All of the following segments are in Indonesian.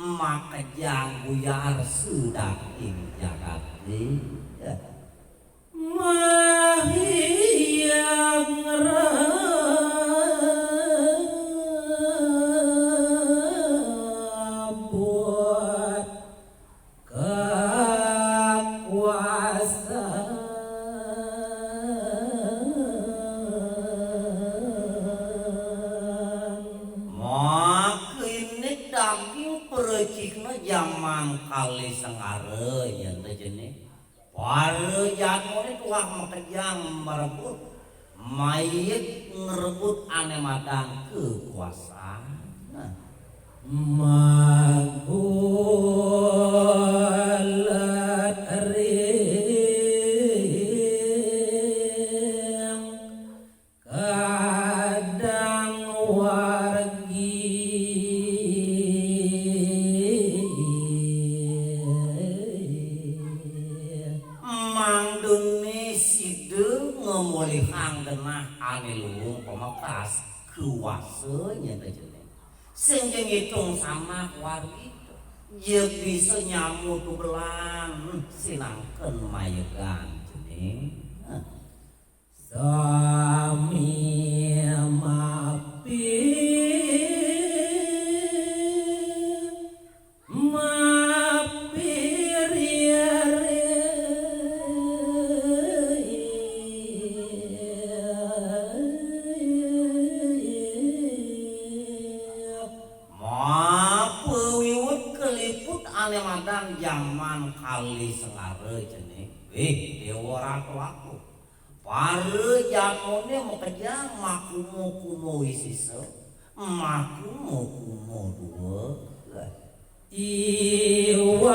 Makajang buyar sudah ing jagat mahiyang rabut kekuasaan makin daging percikna zaman kali sengare yang jenis para jadwalnya tuah makajang merebut mayit ngerebut ane madang kekuasaan magulat ring kadang wargi ngemulihang genah ane luhung pemakas kuasanya jenis sehingga ngitung sama wargi dia bisa nyamuk tu belang sinangkan mayegan jenis sami mapi zaman kali sengare jenis dewa ratu aku para jamone makajang makumo isiso makumo dua iwang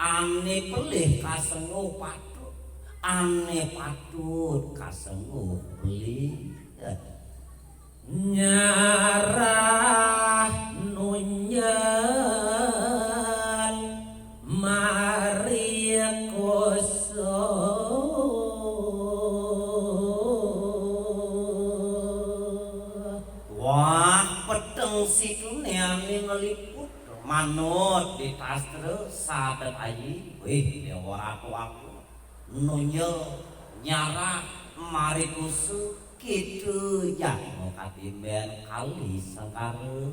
ane pelih kasenguh patut ane patut kasenguh pelih nyarah nunyan maria koso wah peteng situ ane ngeliput manut di tastre sadet ayi dewa ratu aku nunyel nyarah mari kusu kitu ya mau katimben kali sengkare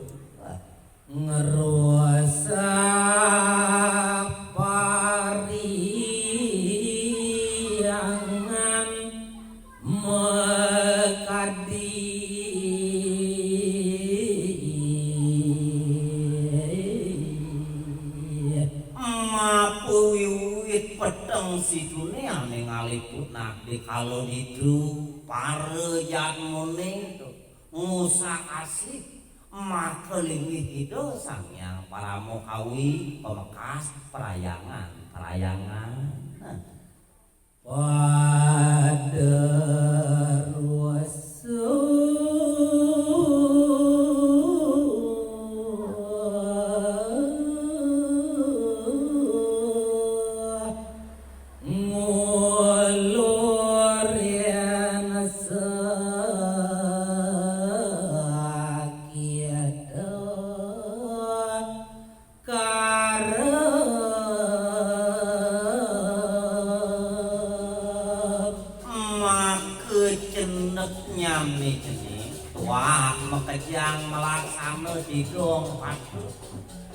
ngerusak pariangan mekadi peteng situne ane ngaliput nah di kalau itu para jadmone itu ngusak asih makelingi hidup sangnya para mokawi pemekas perayangan pada ruasuh nyami jenis wah mekejang melaksana di dong padu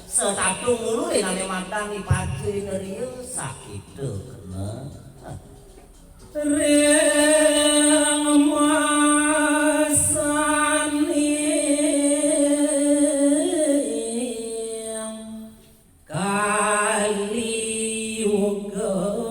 setatu mulu nane matang di padu dari sakit kena reng masani kali uga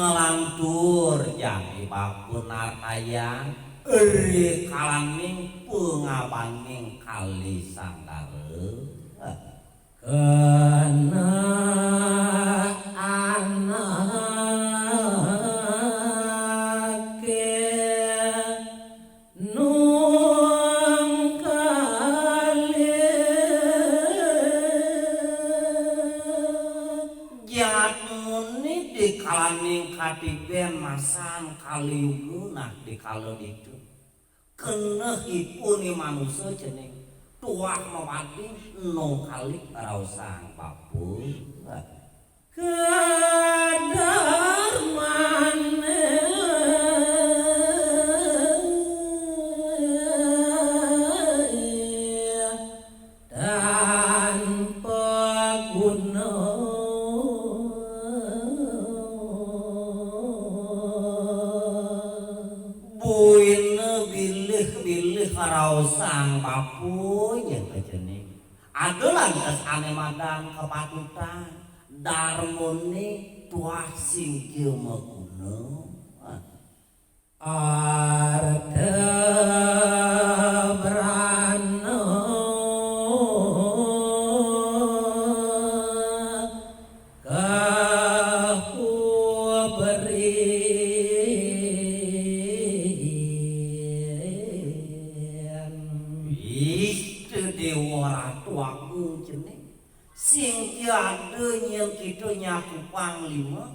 ngelantur yang ibapunar ayang eri kalaning pengabaning kali sanggare kena anake nung kali jatmuni di kalaning katiben masan kaliuguna di kalau itu kena hipuni manusia jeneng tuah mawadi nong kali rausang papu kadar mane dan peguna bilih rausang papu yang kejening adalah lantas ane madan kepatutan darmoni tuah singkil meguna arda brana kahu beri waktu jeneng sing ada yang kita nyaku panglima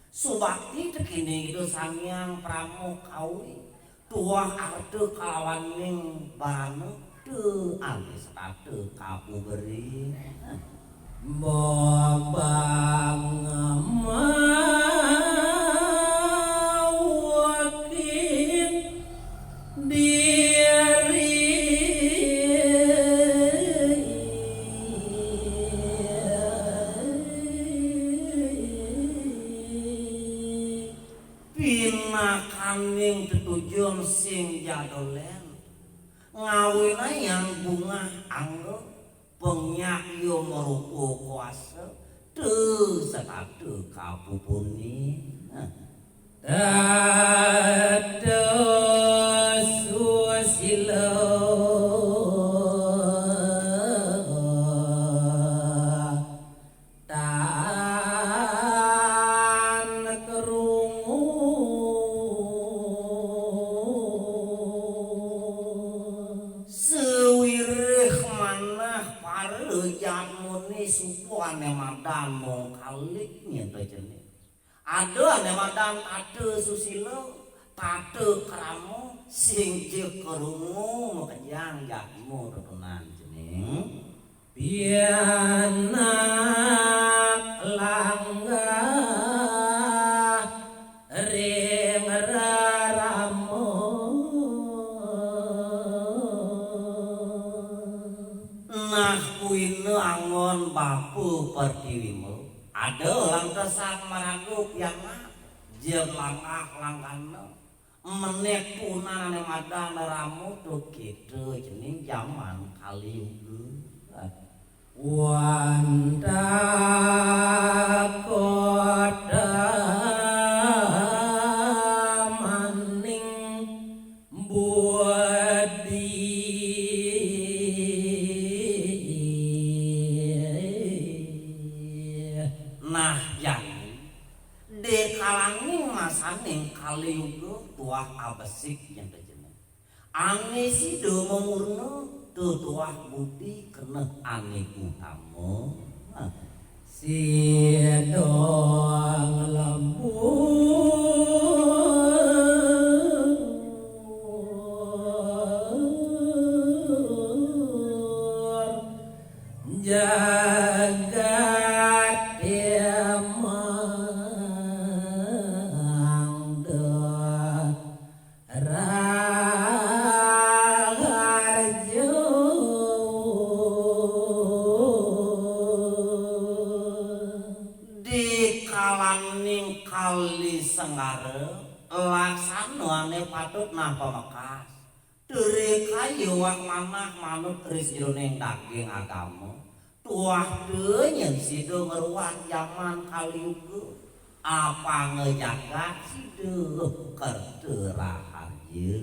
subakti tekini itu sangyang pramukawi tuah arde kawaning banu te alis ate kapu beri babang mawakin diri kaning tujuan sing jadolen ngawina yang bunga anggo pengyak yo merupo kuasa tu setatu kapupuni dados susilo supuane madan mong kalik nyata jenis ada ane madan tate susilo tate keramo sing je kerungu makejang jakmu tetenan jenis pianak langga ring raramo nah kuino angon bapu pertiwimu ada lantasan maragup yang jeb langkah-langkahna menek punan yang ada neramu tuh gitu jenis zaman kali itu wanda kota maning buadi nah yang de kalanging masaning kaliuga tuah abesik yang terjenak ane sido memurno tuah budi kena ane utama sidong lembur jagat emang raharjo di kalaning kali Senggare laksanane patut napa mekas dari kayu wak manah manut keris jroning daging agama tuah denyen sido ngeruan zaman kaliuga apa ngejaga sido kerderahan ye